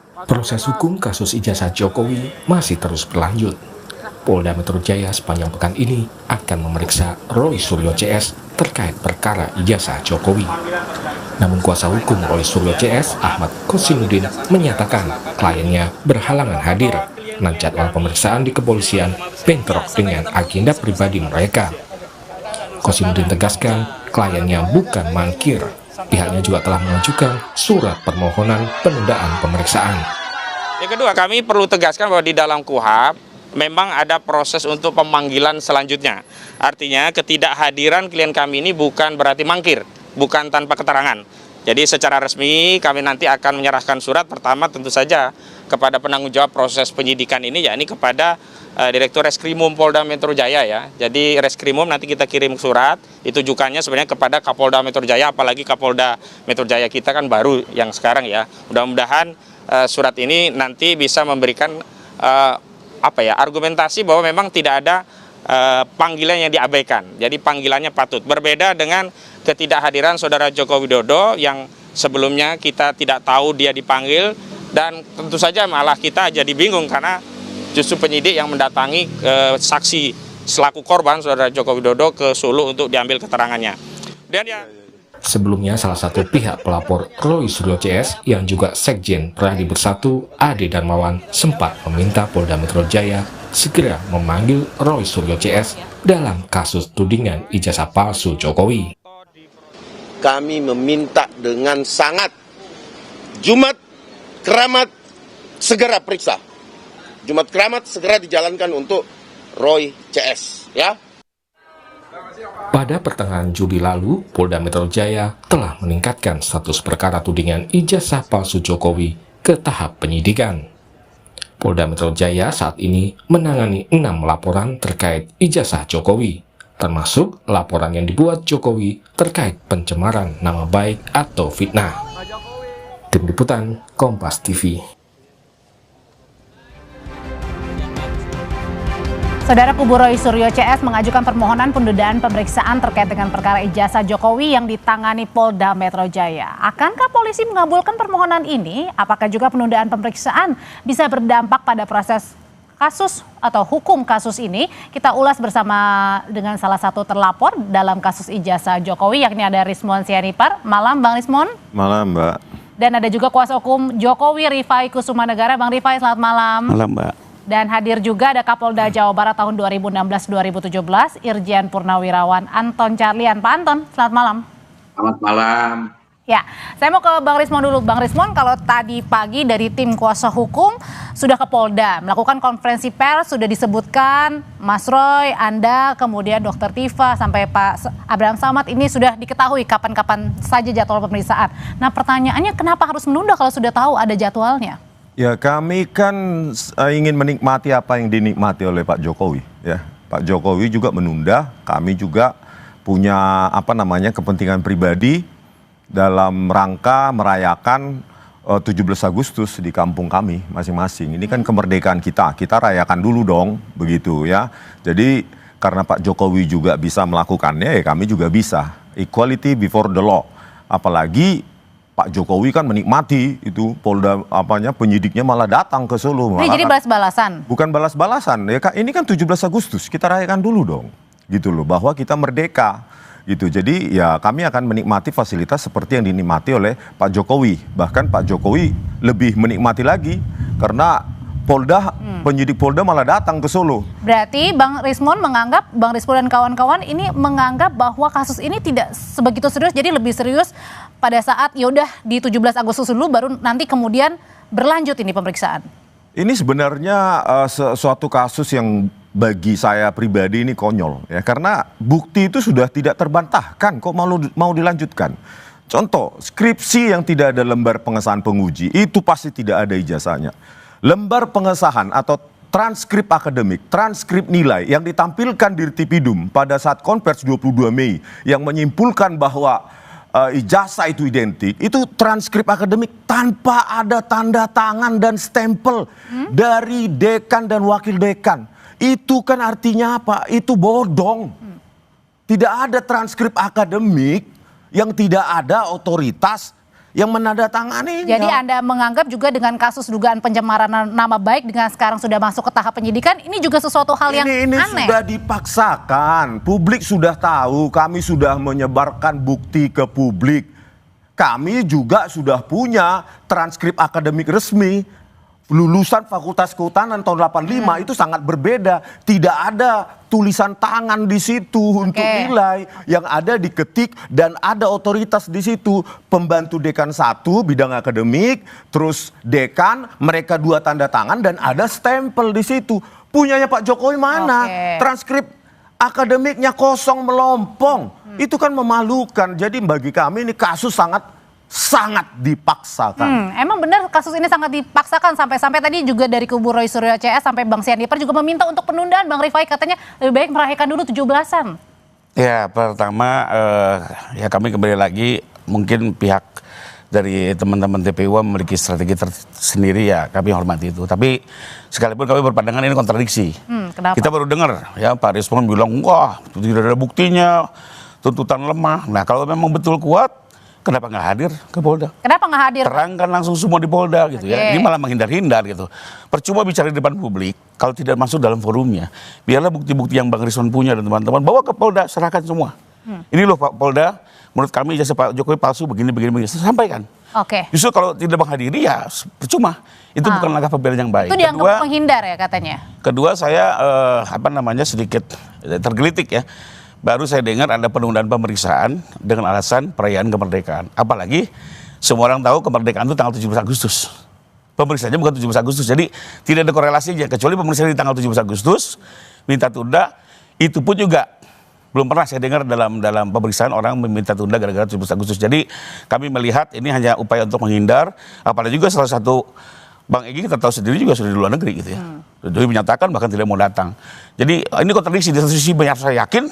Proses hukum kasus ijazah Jokowi masih terus berlanjut. Polda Metro Jaya sepanjang pekan ini akan memeriksa Roy Suryo CS terkait perkara ijazah Jokowi. Namun kuasa hukum Roy Suryo CS, Ahmad Kosinuddin, menyatakan kliennya berhalangan hadir dan jadwal pemeriksaan di kepolisian bentrok dengan agenda pribadi mereka. Kosinuddin tegaskan kliennya bukan mangkir. Pihaknya juga telah mengajukan surat permohonan penundaan pemeriksaan. Yang kedua, kami perlu tegaskan bahwa di dalam KUHP memang ada proses untuk pemanggilan selanjutnya. Artinya ketidakhadiran klien kami ini bukan berarti mangkir, bukan tanpa keterangan. Jadi secara resmi kami nanti akan menyerahkan surat pertama tentu saja kepada penanggung jawab proses penyidikan ini, yakni kepada Direktur Reskrimum Polda Metro Jaya ya. Jadi Reskrimum nanti kita kirim surat, ditujukannya sebenarnya kepada Kapolda Metro Jaya, apalagi Kapolda Metro Jaya kita kan baru yang sekarang ya. Mudah-mudahan surat ini nanti bisa memberikan argumentasi bahwa memang tidak ada panggilan yang diabaikan. Jadi panggilannya patut. Berbeda dengan ketidakhadiran Saudara Joko Widodo yang sebelumnya kita tidak tahu dia dipanggil, dan tentu saja malah kita jadi bingung karena justru penyidik yang mendatangi saksi selaku korban Saudara Joko Widodo ke Solo untuk diambil keterangannya. Dan ya, sebelumnya salah satu pihak pelapor Roy Suryo CS yang juga Sekjen Pradi Bersatu Ade Darmawan sempat meminta Polda Metro Jaya segera memanggil Roy Suryo CS dalam kasus tudingan ijazah palsu Jokowi. Kami meminta dengan sangat Jumat Keramat segera periksa. Jumat Keramat segera dijalankan untuk Roy CS, ya. Pada pertengahan Juli lalu, Polda Metro Jaya telah meningkatkan status perkara tudingan ijazah palsu Jokowi ke tahap penyidikan. Polda Metro Jaya saat ini menangani 6 laporan terkait ijazah Jokowi, termasuk laporan yang dibuat Jokowi terkait pencemaran nama baik atau fitnah. Tim Liputan Kompas TV. Saudara, kubu Roy Suryo CS mengajukan permohonan penundaan pemeriksaan terkait dengan perkara ijazah Jokowi yang ditangani Polda Metro Jaya. Akankah polisi mengabulkan permohonan ini? Apakah juga penundaan pemeriksaan bisa berdampak pada proses kasus atau hukum kasus ini? Kita ulas bersama dengan salah satu terlapor dalam kasus ijazah Jokowi, yakni ada Rismon Sianipar. Malam Bang Rismon. Malam Mbak. Dan ada juga kuasa hukum Jokowi, Rifai Kusumanegara. Bang Rifai, selamat malam. Malam Mbak. Dan hadir juga ada Kapolda Jawa Barat tahun 2016-2017, Irjen Purnawirawan Anton Carlian. Pak Anton, selamat malam. Selamat malam. Ya, saya mau ke Bang Rismon dulu. Bang Rismon, kalau tadi pagi dari tim kuasa hukum sudah ke Polda, melakukan konferensi pers, sudah disebutkan Mas Roy, Anda, kemudian Dr. Tifa, sampai Pak Abraham Samad, ini sudah diketahui kapan-kapan saja jadwal pemeriksaan. Nah, pertanyaannya kenapa harus menunda kalau sudah tahu ada jadwalnya? Ya, kami kan ingin menikmati apa yang dinikmati oleh Pak Jokowi. Ya, Pak Jokowi juga menunda. Kami juga punya kepentingan pribadi dalam rangka merayakan 17 Agustus di kampung kami masing-masing. Ini kan kemerdekaan kita rayakan dulu dong, begitu ya. Jadi karena Pak Jokowi juga bisa melakukannya, ya kami juga bisa. Equality before the law. Apalagi Pak Jokowi kan menikmati itu Polda penyidiknya malah datang ke Solo. Ini jadi balas-balasan? Bukan balas-balasan, ya ini kan 17 Agustus, kita rayakan dulu dong. Gitu loh, bahwa kita merdeka. Gitu. Jadi ya kami akan menikmati fasilitas seperti yang dinikmati oleh Pak Jokowi. Bahkan Pak Jokowi lebih menikmati lagi karena penyidik Polda malah datang ke Solo. Berarti Bang Rismon dan kawan-kawan ini menganggap bahwa kasus ini tidak sebegitu serius, jadi lebih serius pada saat yaudah di 17 Agustus dulu baru nanti kemudian berlanjut ini pemeriksaan. Ini sebenarnya suatu kasus yang bagi saya pribadi ini konyol ya, karena bukti itu sudah tidak terbantahkan, kok mau dilanjutkan. Contoh, skripsi yang tidak ada lembar pengesahan penguji itu pasti tidak ada ijazahnya. Lembar pengesahan atau transkrip akademik, transkrip nilai yang ditampilkan di Tipidum pada saat konversi 22 Mei yang menyimpulkan bahwa ijazah itu identik, itu transkrip akademik tanpa ada tanda tangan dan stempel dari dekan dan wakil dekan. Itu kan artinya apa? Itu bodong. Tidak ada transkrip akademik yang tidak ada otoritas yang menandatangani. Jadi Anda menganggap juga dengan kasus dugaan pencemaran nama baik dengan sekarang sudah masuk ke tahap penyidikan, ini juga sesuatu hal yang ini aneh. Sudah dipaksakan, publik sudah tahu, kami sudah menyebarkan bukti ke publik. Kami juga sudah punya transkrip akademik resmi. Lulusan Fakultas Kehutanan tahun 85 itu sangat berbeda. Tidak ada tulisan tangan di situ untuk nilai. Yang ada diketik dan ada otoritas di situ. Pembantu dekan 1 bidang akademik, terus dekan, mereka 2 tanda tangan dan ada stempel di situ. Punyanya Pak Jokowi mana? Transkrip akademiknya kosong melompong. Itu kan memalukan. Jadi bagi kami ini kasus sangat dipaksakan. Emang benar kasus ini sangat dipaksakan sampai tadi juga dari kubu Roy Suryo CS sampai Bang Sianipar juga meminta untuk penundaan. Bang Rifai katanya lebih baik merayakan dulu 17-an. Ya, pertama ya kami kembali lagi, mungkin pihak dari teman-teman TPU memiliki strategi tersendiri, ya kami hormati itu. Tapi sekalipun kami berpandangan ini kontradiksi. Kenapa? Kita baru dengar ya Pak Rismon bilang, wah tidak ada buktinya, tuntutan lemah. Nah kalau memang betul kuat, kenapa nggak hadir ke Polda? Kenapa nggak hadir? Terangkan langsung semua di Polda gitu ya. Ini malah menghindar-hindar gitu. Percuma bicara di depan publik kalau tidak masuk dalam forumnya. Biarlah bukti-bukti yang Bang Rismon punya dan teman-teman bawa ke Polda, serahkan semua. Ini loh Pak Polda, menurut kami ijazah Pak Jokowi palsu begini. Sampaikan. Justru kalau tidak menghadiri ya percuma. Itu bukan langkah pembelajaran yang baik. Itu dianggap menghindar ya katanya. Kedua saya sedikit tergelitik ya. Baru saya dengar ada penundaan pemeriksaan dengan alasan perayaan kemerdekaan. Apalagi semua orang tahu kemerdekaan itu tanggal 17 Agustus. Pemeriksaannya bukan 17 Agustus. Jadi tidak ada korelasinya. Kecuali pemeriksaan di tanggal 17 Agustus, minta tunda, itu pun juga belum pernah saya dengar dalam pemeriksaan orang meminta tunda gara-gara 17 Agustus. Jadi kami melihat ini hanya upaya untuk menghindar. Apalagi juga salah satu Bang Egy kita tahu sendiri juga sudah di luar negeri gitu ya. Jokowi menyatakan bahkan tidak mau datang. Jadi ini kontradiksi. Di satu sisi banyak saya yakin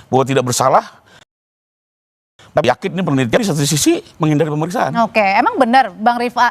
bahwa tidak bersalah, tapi yakin ini penelitian, di satu sisi menghindari pemeriksaan. Emang benar Bang Rismon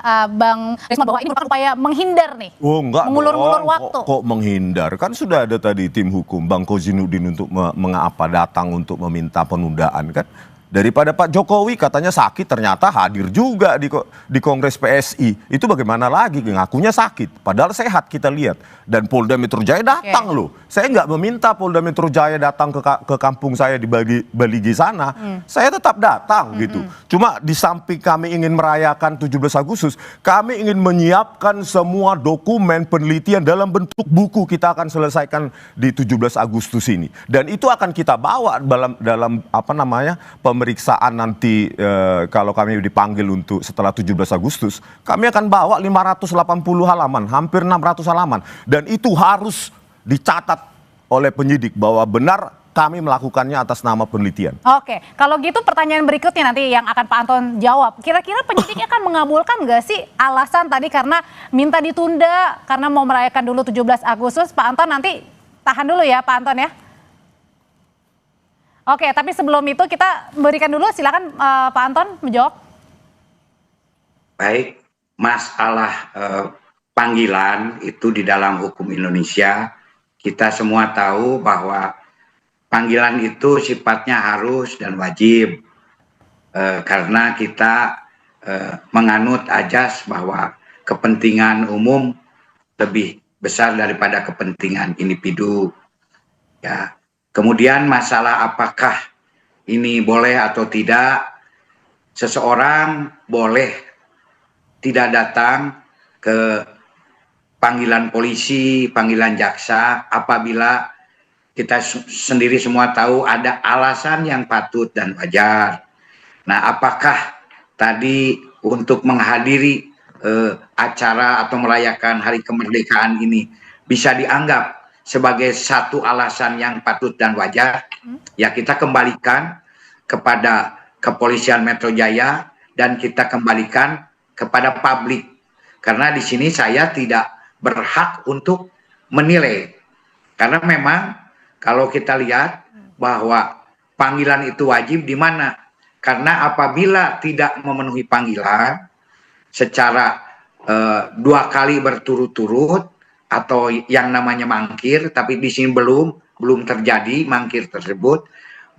bahwa ini merupakan upaya menghindar nih? Oh enggak, mengulur-ngulur waktu. Kok menghindar? Kan sudah ada tadi tim hukum Bang Kozinudin untuk mengapa datang untuk meminta penundaan kan? Daripada Pak Jokowi katanya sakit, ternyata hadir juga di Kongres PSI. Itu bagaimana lagi? Ngakunya sakit, padahal sehat kita lihat. Dan Polda Metro Jaya datang loh. Saya nggak meminta Polda Metro Jaya datang ke kampung saya di Baligi sana. Saya tetap datang gitu. Cuma di samping kami ingin merayakan 17 Agustus, kami ingin menyiapkan semua dokumen penelitian dalam bentuk buku kita akan selesaikan di 17 Agustus ini. Dan itu akan kita bawa dalam pemeriksaan nanti kalau kami dipanggil untuk setelah 17 Agustus, kami akan bawa 580 halaman, hampir 600 halaman. Dan itu harus dicatat oleh penyidik bahwa benar kami melakukannya atas nama penelitian. Kalau gitu pertanyaan berikutnya nanti yang akan Pak Anton jawab. Kira-kira penyidik akan mengabulkan nggak sih alasan tadi karena minta ditunda karena mau merayakan dulu 17 Agustus? Pak Anton nanti tahan dulu ya Pak Anton ya. Tapi sebelum itu kita berikan dulu, silakan Pak Anton menjawab. Baik, masalah panggilan itu di dalam hukum Indonesia, kita semua tahu bahwa panggilan itu sifatnya harus dan wajib. Karena kita menganut ajas bahwa kepentingan umum lebih besar daripada kepentingan individu. Ya. Kemudian masalah apakah ini boleh atau tidak, seseorang boleh tidak datang ke panggilan polisi, panggilan jaksa apabila kita sendiri semua tahu ada alasan yang patut dan wajar. Nah, apakah tadi untuk menghadiri acara atau merayakan hari kemerdekaan ini bisa dianggap sebagai satu alasan yang patut dan wajar, ya kita kembalikan kepada Kepolisian Metro Jaya dan kita kembalikan kepada publik. Karena di sini saya tidak berhak untuk menilai. Karena memang kalau kita lihat bahwa panggilan itu wajib di mana? Karena apabila tidak memenuhi panggilan secara 2 kali berturut-turut, atau yang namanya mangkir, tapi di sini belum terjadi mangkir tersebut,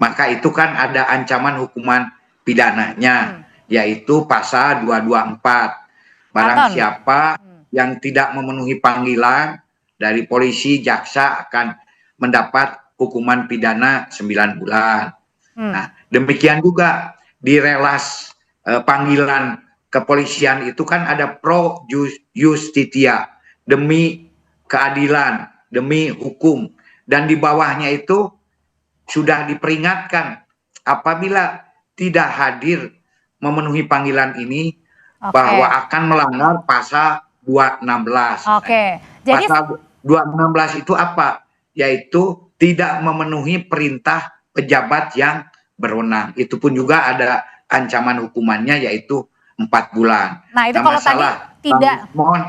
maka itu kan ada ancaman hukuman pidananya. yaitu pasal 224. Barang siapa yang tidak memenuhi panggilan dari polisi, jaksa akan mendapat hukuman pidana 9 bulan. Nah, demikian juga di relas panggilan kepolisian itu kan ada pro justitia, demi keadilan, demi hukum. Dan di bawahnya itu sudah diperingatkan apabila tidak hadir memenuhi panggilan ini bahwa akan melanggar pasal 216. Jadi pasal 216 itu apa? Yaitu tidak memenuhi perintah pejabat yang berwenang. Itu pun juga ada ancaman hukumannya yaitu 4 bulan. Nah, itu kalau tadi tidak mohon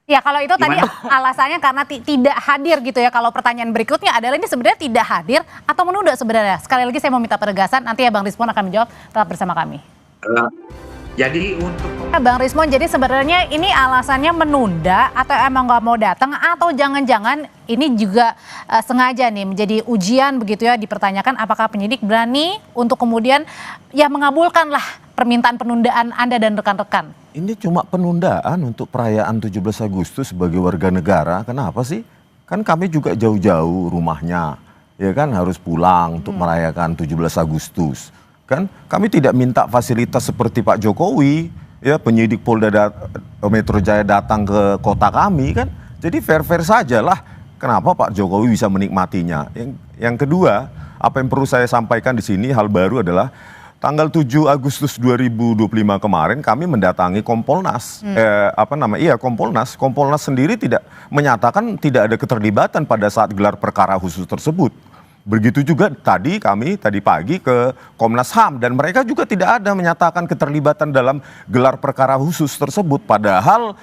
ya kalau itu Gimana? tadi alasannya karena tidak hadir gitu ya. Kalau pertanyaan berikutnya adalah ini sebenarnya tidak hadir atau menunda sebenarnya. Sekali lagi saya mau minta penegasan, nanti ya Bang Rismon akan menjawab, tetap bersama kami. Jadi untuk Bang Rismon, jadi sebenarnya ini alasannya menunda atau emang nggak mau datang atau jangan-jangan ini juga sengaja nih menjadi ujian begitu ya, dipertanyakan apakah penyidik berani untuk kemudian ya mengabulkanlah permintaan penundaan Anda dan rekan-rekan. Ini cuma penundaan untuk perayaan 17 Agustus sebagai warga negara. Kenapa sih? Kan kami juga jauh-jauh rumahnya, ya kan harus pulang untuk merayakan 17 Agustus. Kan kami tidak minta fasilitas seperti Pak Jokowi, ya penyidik Polda Metro Jaya datang ke kota kami kan. Jadi fair-fair saja lah. Kenapa Pak Jokowi bisa menikmatinya? Yang kedua, apa yang perlu saya sampaikan di sini hal baru adalah tanggal 7 Agustus 2025 kemarin kami mendatangi Kompolnas. Kompolnas. Kompolnas sendiri tidak menyatakan tidak ada keterlibatan pada saat gelar perkara khusus tersebut. Begitu juga tadi pagi ke Komnas HAM dan mereka juga tidak ada menyatakan keterlibatan dalam gelar perkara khusus tersebut. Padahal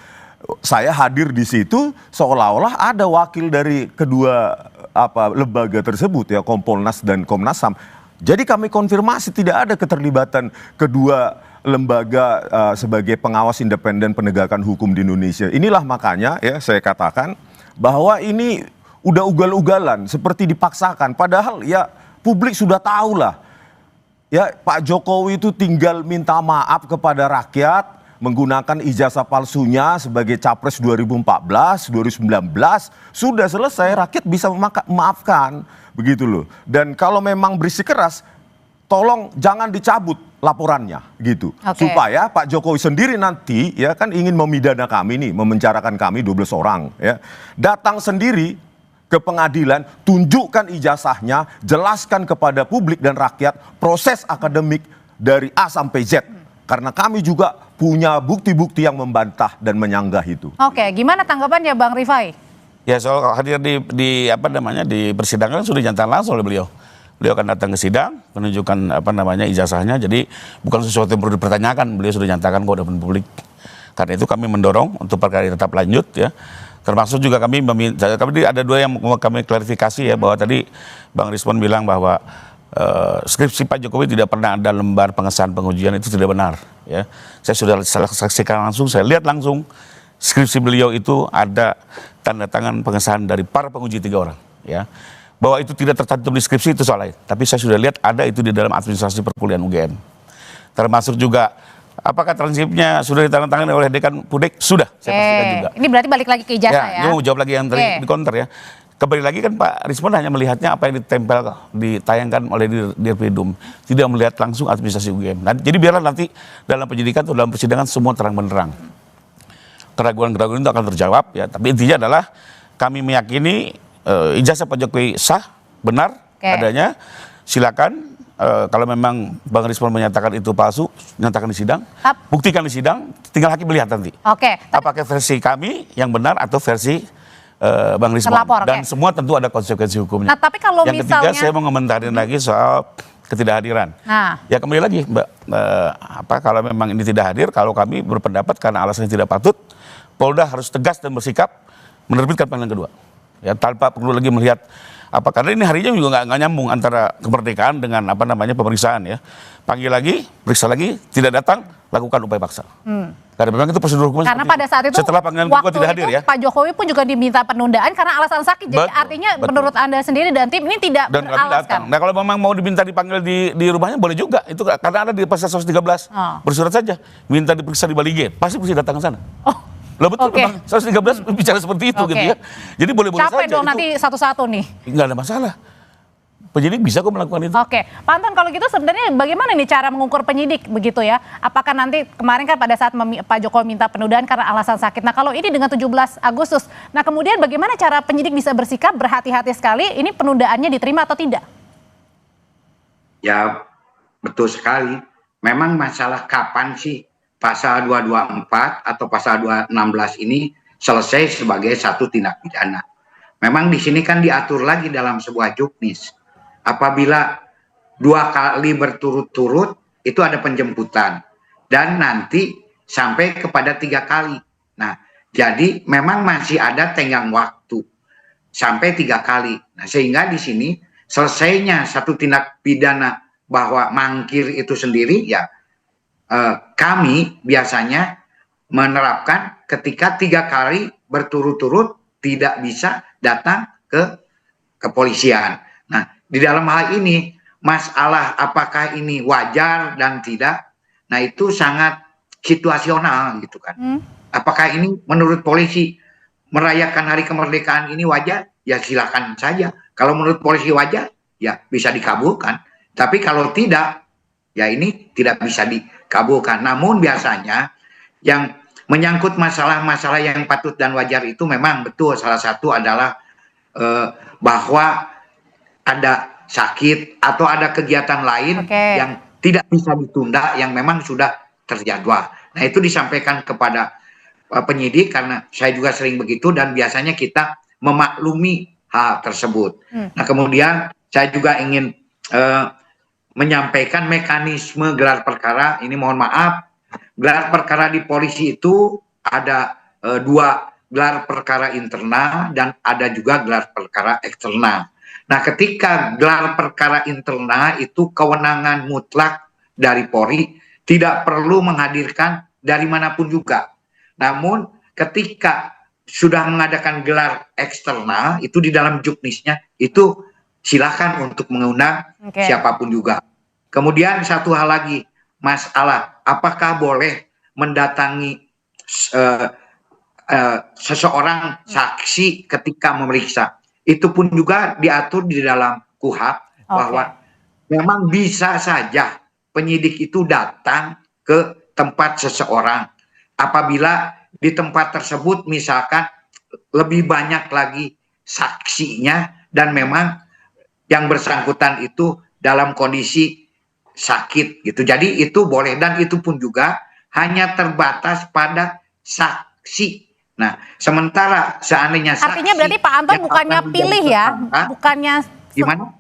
saya hadir di situ seolah-olah ada wakil dari kedua lembaga tersebut ya, Kompolnas dan Komnas HAM. Jadi kami konfirmasi tidak ada keterlibatan kedua lembaga sebagai pengawas independen penegakan hukum di Indonesia. Inilah makanya ya saya katakan bahwa ini udah ugal-ugalan, seperti dipaksakan. Padahal ya publik sudah tahu lah. Ya Pak Jokowi itu tinggal minta maaf kepada rakyat, menggunakan ijazah palsunya sebagai capres 2014, 2019. Sudah selesai, rakyat bisa memaafkan. Begitu loh. Dan kalau memang bersikeras, tolong jangan dicabut laporannya gitu. Supaya Pak Jokowi sendiri nanti ya kan ingin memidana kami nih, memenjarakan kami 12 orang ya. Datang sendiri ke pengadilan, tunjukkan ijazahnya, jelaskan kepada publik dan rakyat proses akademik dari A sampai Z. Karena kami juga punya bukti-bukti yang membantah dan menyanggah itu. Oke, gimana tanggapannya Bang Rifai? Ya soal hadir di persidangan sudah dinyatakan langsung oleh beliau. Beliau akan datang ke sidang, menunjukkan ijazahnya. Jadi bukan sesuatu yang perlu dipertanyakan. Beliau sudah nyatakan kepada publik. Karena itu kami mendorong untuk perkara ini tetap lanjut ya. Termasuk juga kami meminta, ada dua yang mau kami klarifikasi ya, bahwa tadi Bang Rismon bilang bahwa skripsi Pak Jokowi tidak pernah ada lembar pengesahan pengujian, itu tidak benar ya. Saya sudah saksikan langsung, saya lihat langsung skripsi beliau itu ada tanda tangan pengesahan dari para penguji 3 orang ya. Bahwa itu tidak tercantum di skripsi itu soal lain, tapi saya sudah lihat ada itu di dalam administrasi perkuliahan UGM. Termasuk juga apakah transkripnya sudah ditandatangani oleh Dekan Pudek? Sudah, saya pastikan juga. Ini berarti balik lagi ke ijazah ya? Ini mau jawab lagi yang tadi di counter ya. Kembali lagi kan Pak Rismon hanya melihatnya apa yang ditayangkan oleh Dirpidum. Tidak melihat langsung administrasi UGM. Nah, jadi biarlah nanti dalam penyidikan atau dalam persidangan semua terang benderang. Keraguan-keraguan itu akan terjawab ya. Tapi intinya adalah kami meyakini ijazah Pak Jokowi sah, benar adanya. Silakan. Kalau memang Bang Rismon menyatakan itu palsu, nyatakan di sidang, buktikan di sidang, tinggal hakim melihat nanti. Apakah versi kami yang benar atau versi Bang Rismon. Dan semua tentu ada konsekuensi hukumnya. Nah, tapi kalau yang ketiga saya mau komentarin lagi soal ketidakhadiran. Ya kembali lagi Mbak, kalau memang ini tidak hadir, kalau kami berpendapat karena alasannya tidak patut, Polda harus tegas dan bersikap menerbitkan panggilan kedua. Ya tanpa perlu lagi melihat karena ini harinya juga nggak nyambung antara kemerdekaan dengan pemeriksaan ya. Panggil lagi, periksa lagi, tidak datang, lakukan upaya paksa. Karena memang itu prosedur hukum. Karena pada saat itu setelah panggilan kedua tidak hadir ya. Pak Jokowi pun juga diminta penundaan karena alasan sakit. Jadi artinya menurut Anda sendiri dan tim ini tidak beralaskan. Nah kalau memang mau diminta dipanggil di rumahnya boleh juga. Itu karena ada di pasal 113. Bersurat saja, minta diperiksa di Bali Gate, pasti datang ke sana. Lah betul, memang 113 bicara seperti itu gitu ya. Jadi boleh-boleh saja. Capek dong nanti satu-satu nih. Nggak ada masalah. Penyidik bisa kok melakukan itu. Oke, Pak Anton, kalau gitu sebenarnya bagaimana nih cara mengukur penyidik begitu ya? Apakah nanti kemarin kan pada saat Pak Jokowi minta penundaan karena alasan sakit. Nah kalau ini dengan 17 Agustus, nah kemudian bagaimana cara penyidik bisa bersikap berhati-hati sekali ini penundaannya diterima atau tidak? Ya betul sekali. Memang masalah kapan sih pasal 224 atau pasal 216 ini selesai sebagai satu tindak pidana. Memang di sini kan diatur lagi dalam sebuah juknis. Apabila 2 kali berturut-turut itu ada penjemputan dan nanti sampai kepada 3 kali. Nah, jadi memang masih ada tenggang waktu sampai 3 kali. Nah, sehingga di sini selesainya satu tindak pidana bahwa mangkir itu sendiri ya kami biasanya menerapkan ketika 3 kali berturut-turut tidak bisa datang ke kepolisian. Nah, di dalam hal ini masalah apakah ini wajar dan tidak, nah itu sangat situasional gitu kan. Apakah ini menurut polisi merayakan hari kemerdekaan ini wajar? Ya silakan saja. Kalau menurut polisi wajar, ya bisa dikabulkan. Tapi kalau tidak, ya ini tidak bisa dikabulkan. Namun biasanya yang menyangkut masalah-masalah yang patut dan wajar itu memang betul. Salah satu adalah bahwa ada sakit atau ada kegiatan lain yang tidak bisa ditunda yang memang sudah terjadwal. Nah itu disampaikan kepada penyidik karena saya juga sering begitu dan biasanya kita memaklumi hal tersebut. Nah kemudian saya juga ingin menyampaikan mekanisme gelar perkara. Ini mohon maaf, gelar perkara di polisi itu ada 2 gelar perkara internal dan ada juga gelar perkara eksternal. Nah, ketika gelar perkara internal itu kewenangan mutlak dari Polri, tidak perlu menghadirkan dari manapun juga. Namun, ketika sudah mengadakan gelar eksternal, itu di dalam juknisnya, itu silakan untuk mengundang siapapun juga. Kemudian satu hal lagi, masalah apakah boleh mendatangi seseorang saksi ketika memeriksa. Itu pun juga diatur di dalam KUHP bahwa memang bisa saja penyidik itu datang ke tempat seseorang apabila di tempat tersebut misalkan lebih banyak lagi saksinya dan memang yang bersangkutan itu dalam kondisi sakit gitu. Jadi itu boleh dan itu pun juga hanya terbatas pada saksi. Nah, sementara seandainya saksi... Artinya berarti Pak Anton bukannya pilih ya, bukannya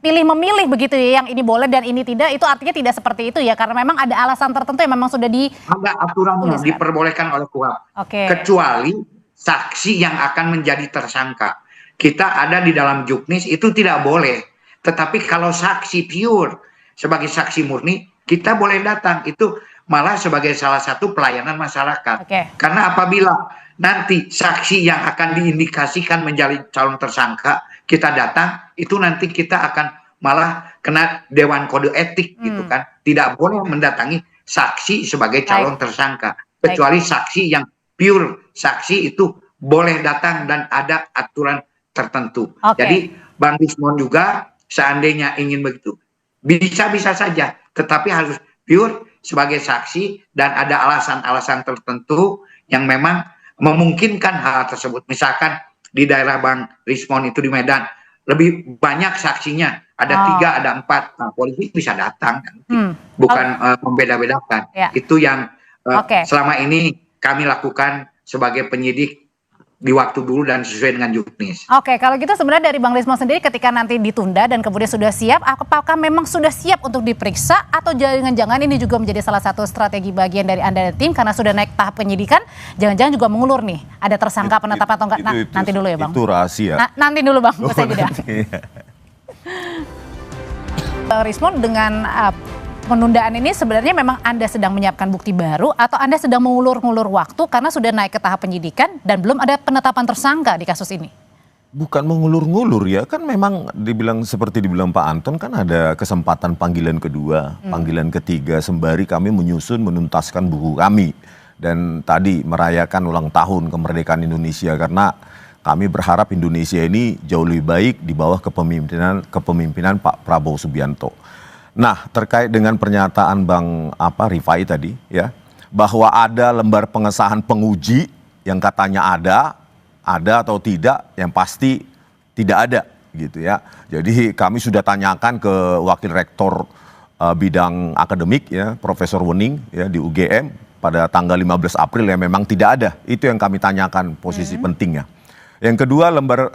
pilih memilih begitu ya, yang ini boleh dan ini tidak, itu artinya tidak seperti itu ya, karena memang ada alasan tertentu yang memang sudah ada aturannya, diperbolehkan oleh KUHP. Kecuali saksi yang akan menjadi tersangka. Kita ada di dalam juknis, itu tidak boleh. Tetapi kalau saksi pure, sebagai saksi murni, kita boleh datang. Itu malah sebagai salah satu pelayanan masyarakat. Karena apabila nanti saksi yang akan diindikasikan menjadi calon tersangka kita datang, itu nanti kita akan malah kena Dewan Kode Etik gitu kan. Tidak boleh mendatangi saksi sebagai calon tersangka, kecuali saksi yang pure saksi itu boleh datang dan ada aturan tertentu. Jadi Bang Rismon juga seandainya ingin begitu bisa saja, tetapi harus pure sebagai saksi dan ada alasan-alasan tertentu yang memang memungkinkan hal tersebut. Misalkan di daerah Bang Rismon itu di Medan lebih banyak saksinya, ada 3, ada 4, nah, polisi bisa datang, bukan membeda-bedakan. Itu yang selama ini kami lakukan sebagai penyidik di waktu dulu dan sesuai dengan juknis. Kalau gitu sebenarnya dari Bang Rismon sendiri ketika nanti ditunda dan kemudian sudah siap, apakah memang sudah siap untuk diperiksa atau jangan-jangan ini juga menjadi salah satu strategi bagian dari Anda dan tim karena sudah naik tahap penyidikan, jangan-jangan juga mengulur nih, ada tersangka penetapan atau enggak? Nanti dulu ya Bang. Itu rahasia. Nanti dulu Bang, usai jeda. Bang Rismon, dengan penundaan ini sebenarnya memang Anda sedang menyiapkan bukti baru atau Anda sedang mengulur-ngulur waktu karena sudah naik ke tahap penyidikan dan belum ada penetapan tersangka di kasus ini? Bukan mengulur-ngulur ya, kan memang dibilang seperti dibilang Pak Anton, kan ada kesempatan panggilan kedua, panggilan ketiga, sembari kami menyusun menuntaskan buku kami. Dan tadi merayakan ulang tahun kemerdekaan Indonesia, karena kami berharap Indonesia ini jauh lebih baik di bawah kepemimpinan Pak Prabowo Subianto. Nah, terkait dengan pernyataan Bang Rifai tadi ya, bahwa ada lembar pengesahan penguji yang katanya ada atau tidak, yang pasti tidak ada gitu ya. Jadi kami sudah tanyakan ke Wakil Rektor bidang akademik ya, Profesor Wening ya di UGM pada tanggal 15 April yang memang tidak ada. Itu yang kami tanyakan posisi pentingnya. Yang kedua, lembar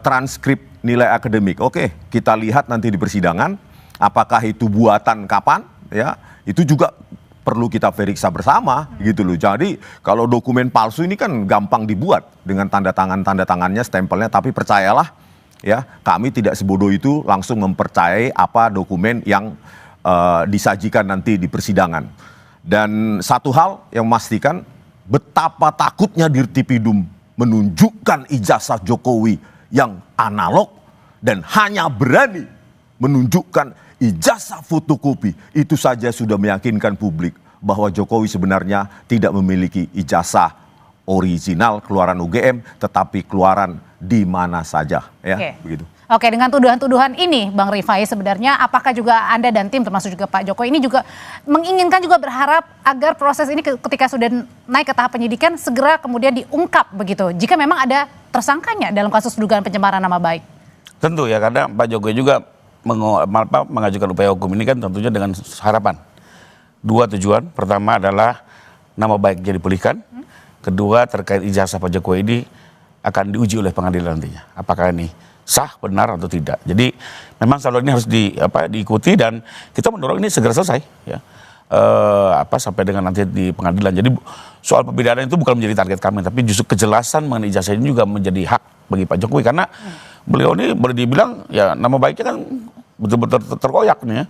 transkrip nilai akademik. Oke, kita lihat nanti di persidangan apakah itu buatan kapan ya. Itu juga perlu kita periksa bersama gitu loh. Jadi kalau dokumen palsu ini kan gampang dibuat dengan tanda tangannya, stempelnya, tapi percayalah ya, kami tidak sebodoh itu langsung mempercayai apa dokumen yang disajikan nanti di persidangan. Dan satu hal yang memastikan, betapa takutnya Dirtipidum menunjukkan ijazah Jokowi yang analog dan hanya berani menunjukkan ijazah fotokopi. Itu saja sudah meyakinkan publik bahwa Jokowi sebenarnya tidak memiliki ijazah original keluaran UGM, tetapi keluaran di mana saja ya. Begitu. Oke, dengan tuduhan-tuduhan ini Bang Rifai, sebenarnya apakah juga Anda dan tim termasuk juga Pak Jokowi ini juga menginginkan, juga berharap agar proses ini ketika sudah naik ke tahap penyidikan segera kemudian diungkap begitu, jika memang ada tersangkanya dalam kasus dugaan pencemaran nama baik? Tentu ya, karena Pak Jokowi juga mengajukan upaya hukum ini kan tentunya dengan harapan. Dua tujuan, pertama adalah nama baiknya dipulihkan, kedua terkait ijazah Pak Jokowi ini akan diuji oleh pengadilan nantinya. Apakah ini sah, benar atau tidak. Jadi memang selalu ini harus diikuti dan kita mendorong ini segera selesai ya. Sampai dengan nanti di pengadilan. Jadi soal pembidanan itu bukan menjadi target kami, tapi justru kejelasan mengenai ijazah ini juga menjadi hak bagi Pak Jokowi, karena beliau ini boleh dibilang ya nama baiknya kan betul-betul terkoyak nih ya,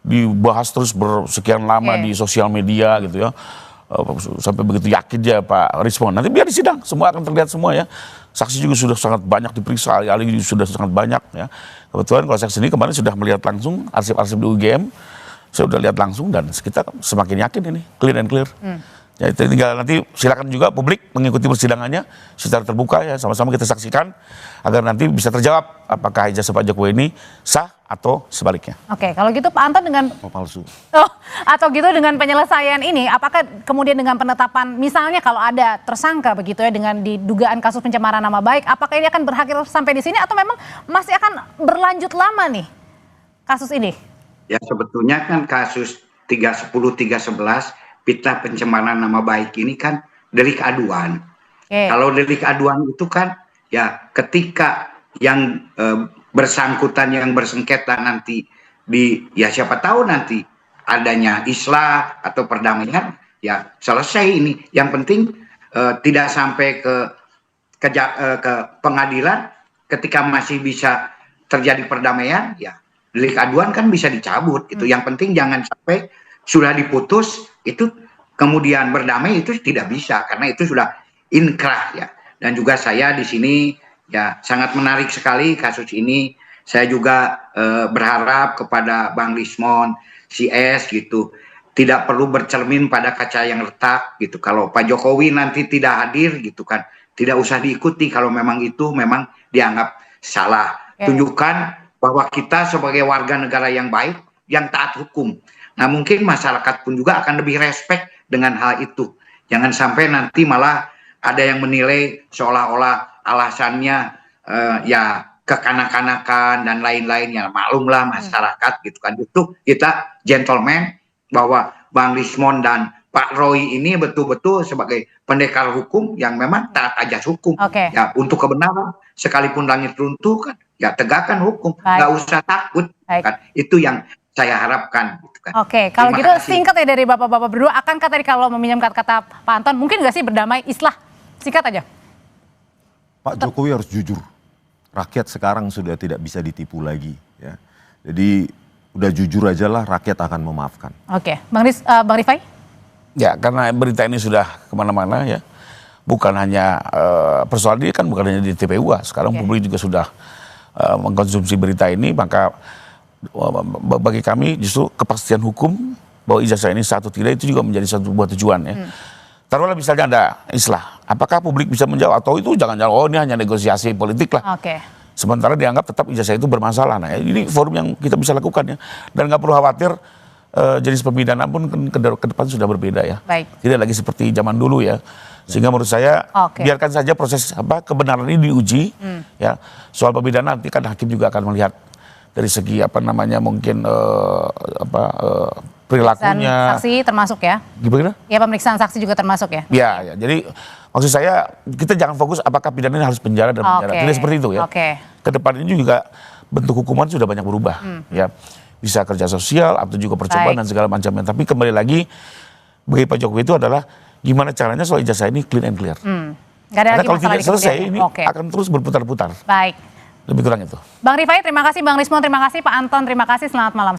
dibahas terus bersekian lama di sosial media gitu ya, sampai begitu yakin dia Pak Rismon. Nanti biar di sidang semua akan terlihat semua ya. Saksi juga sudah sangat banyak diperiksa, ahli sudah sangat banyak ya. Kebetulan kalau saya sendiri kemarin sudah melihat langsung arsip-arsip di UGM, saya sudah lihat langsung dan kita semakin yakin ini clear and clear. Ya, itu tinggal nanti silakan juga publik mengikuti persidangannya secara terbuka ya, sama-sama kita saksikan agar nanti bisa terjawab apakah ijazah Pak Jokowi ini sah atau sebaliknya. Oke, kalau gitu Pak Anton dengan palsu. Atau gitu dengan penyelesaian ini, apakah kemudian dengan penetapan misalnya kalau ada tersangka begitu ya dengan didugaan kasus pencemaran nama baik, apakah ini akan berakhir sampai di sini atau memang masih akan berlanjut lama nih kasus ini? Ya sebetulnya kan kasus 310, 311 fitnah pencemaran nama baik ini kan delik aduan. Kalau delik aduan itu kan ya ketika yang bersangkutan yang bersengketa nanti ya siapa tahu nanti adanya islah atau perdamaian ya selesai ini. Yang penting tidak sampai ke pengadilan, ketika masih bisa terjadi perdamaian ya delik aduan kan bisa dicabut itu. Yang penting jangan sampai sudah diputus itu kemudian berdamai, itu tidak bisa karena itu sudah inkrah ya. Dan juga saya di sini ya sangat menarik sekali kasus ini. Saya juga berharap kepada Bang Rismon, CS gitu, tidak perlu bercermin pada kaca yang retak gitu. Kalau Pak Jokowi nanti tidak hadir gitu kan, tidak usah diikuti kalau memang itu memang dianggap salah. Tunjukkan bahwa kita sebagai warga negara yang baik, yang taat hukum. Nah mungkin masyarakat pun juga akan lebih respect dengan hal itu. Jangan sampai nanti malah ada yang menilai seolah-olah alasannya ya kekanak-kanakan dan lain-lainnya. Maklumlah masyarakat gitu kan. Itu kita gentleman bahwa Bang Rismon dan Pak Roy ini betul-betul sebagai pendekar hukum yang memang taat ajas hukum. Ya untuk kebenaran sekalipun langit runtuh kan ya tegakkan hukum. Nggak usah takut kan. Itu yang saya harapkan. Gitu kan. Oke, kalau gitu singkat ya dari bapak-bapak berdua, akankah tadi kalau meminjam kata Pak Anton, mungkin nggak sih berdamai islah? Singkat aja. Pak Jokowi harus jujur. Rakyat sekarang sudah tidak bisa ditipu lagi. Ya. Jadi udah jujur aja lah, rakyat akan memaafkan. Oke, Bang Rifai? Ya, karena berita ini sudah kemana-mana ya. Bukan hanya persoalan ini kan bukan hanya di TPUA. Sekarang publik juga sudah mengkonsumsi berita ini, maka bagi kami justru kepastian hukum bahwa ijazah ini sah atau tidak itu juga menjadi satu buah tujuan ya. Taruhlah misalnya ada istilah, apakah publik bisa menjawab atau itu jangan-jangan oh ini hanya negosiasi politik lah. Oke. Sementara dianggap tetap ijazah itu bermasalah. Nah, ini forum yang kita bisa lakukan ya. Dan nggak perlu khawatir jenis pemidanaan pun ke depan sudah berbeda ya. Baik. Tidak lagi seperti zaman dulu ya. Sehingga menurut saya biarkan saja proses kebenaran ini diuji ya. Soal pemidanaan nanti kan hakim juga akan melihat dari segi mungkin perilakunya. Saksi termasuk ya? Gimana? Ya, pemeriksaan saksi juga termasuk ya? Ya, jadi maksud saya kita jangan fokus apakah pidana ini harus penjara dan penjara. Tidak seperti itu ya. Kedepan ini juga bentuk hukuman sudah banyak berubah ya. Bisa kerja sosial atau juga percobaan dan segala macamnya. Tapi kembali lagi bagi Pak Jokowi itu adalah gimana caranya soal ijazah ini clean and clear. Karena kalau tidak selesai ini akan terus berputar-putar. Baik. Lebih kurang itu. Bang Rifai, terima kasih. Bang Rismon, terima kasih. Pak Anton, terima kasih. Selamat malam.